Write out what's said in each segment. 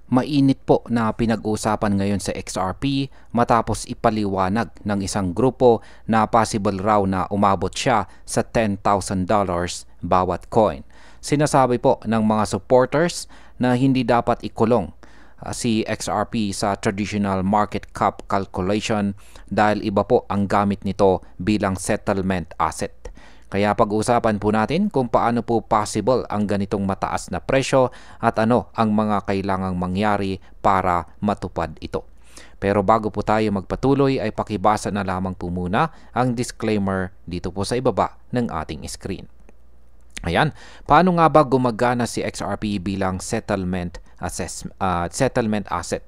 Mainit po na pinag-uusapan ngayon sa XRP matapos ipaliwanag ng isang grupo na possible raw na umabot siya sa $10,000 bawat coin. Sinasabi po ng mga supporters na hindi dapat ikulong si XRP sa traditional market cap calculation dahil iba po ang gamit nito bilang settlement asset. Kaya pag-uusapan po natin kung paano po possible ang ganitong mataas na presyo at ano ang mga kailangang mangyari para matupad ito. Pero bago po tayo magpatuloy ay pakibasa na lamang po muna ang disclaimer dito po sa ibaba ng ating screen. Ayan, paano nga ba gumagana si XRP bilang settlement asset?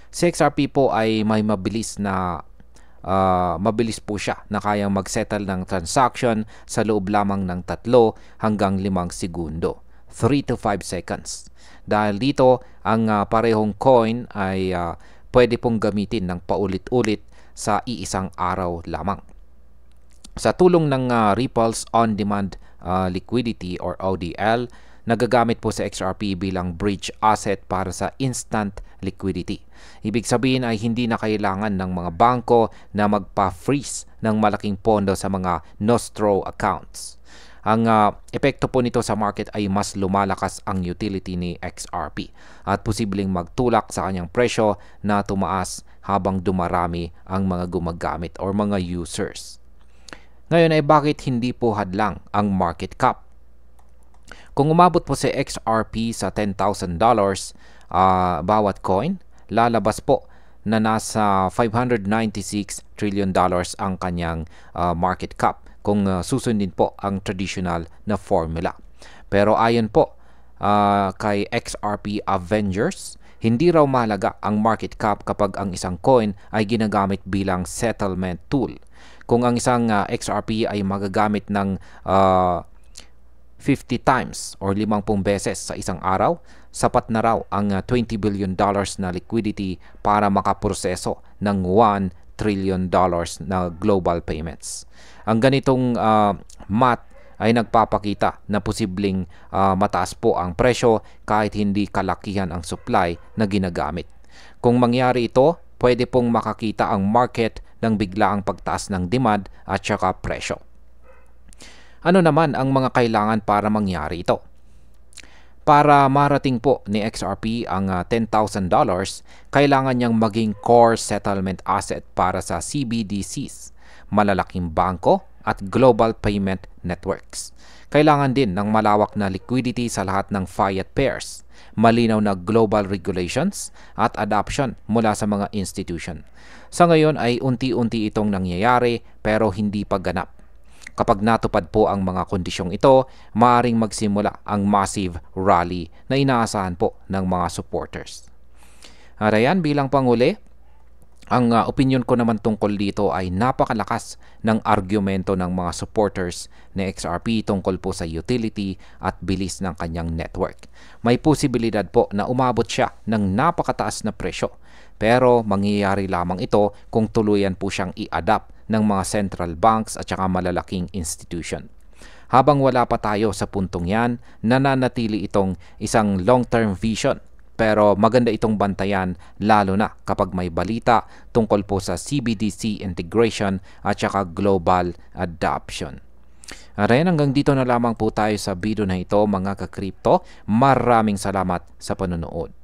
Si XRP po ay may mabilis po siya na kayang mag-settle ng transaction sa loob lamang ng 3 hanggang 5 segundo. 3 to 5 seconds. Dahil dito, ang parehong coin ay pwede pong gamitin ng paulit-ulit sa iisang araw lamang. Sa tulong ng Ripple's On-Demand Liquidity or ODL, nagagamit po sa XRP bilang bridge asset para sa instant liquidity. Ibig sabihin ay hindi na kailangan ng mga bangko na magpa-freeze ng malaking pondo sa mga nostro accounts. Ang epekto po nito sa market ay mas lumalakas ang utility ni XRP at posibleng magtulak sa kanyang presyo na tumaas habang dumarami ang mga gumagamit or mga users. Ngayon ay bakit hindi po hadlang ang market cap? Kung umabot po si XRP sa $10,000 bawat coin, lalabas po na nasa $596 trillion ang kanyang market cap kung susundin po ang traditional na formula. Pero ayon po kay XRP Avengers, hindi raw mahalaga ang market cap kapag ang isang coin ay ginagamit bilang settlement tool. Kung ang isang XRP ay magagamit ng 50 times or 50 beses sa isang araw, sapat na raw ang $20 billion na liquidity para makaproseso ng $1 trillion na global payments. Ang ganitong math ay nagpapakita na posibleng mataas po ang presyo kahit hindi kalakihan ang supply na ginagamit. Kung mangyari ito, pwede pong makakita ang market ng biglaang pagtaas ng demand at saka presyo. Ano naman ang mga kailangan para mangyari ito? Para marating po ni XRP ang $10,000, kailangan niyang maging core settlement asset para sa CBDCs, malalaking bangko at global payment networks. Kailangan din ng malawak na liquidity sa lahat ng fiat pairs, malinaw na global regulations at adoption mula sa mga institution. Sa ngayon ay unti-unti itong nangyayari pero hindi pa ganap. Kapag natupad po ang mga kondisyong ito, maaaring magsimula ang massive rally na inaasahan po ng mga supporters. At ayan, bilang panghuli, ang opinion ko naman tungkol dito ay napakalakas ng argumento ng mga supporters ni XRP tungkol po sa utility at bilis ng kanyang network. May posibilidad po na umabot siya ng napakataas na presyo, pero mangyayari lamang ito kung tuluyan po siyang i-adapt ng mga central banks at saka malalaking institution. Habang wala pa tayo sa puntong yan, nananatili itong isang long-term vision. Pero maganda itong bantayan lalo na kapag may balita tungkol po sa CBDC integration at saka global adoption. At ayan, hanggang dito na lamang po tayo sa video na ito mga ka-crypto. Maraming salamat sa panonood.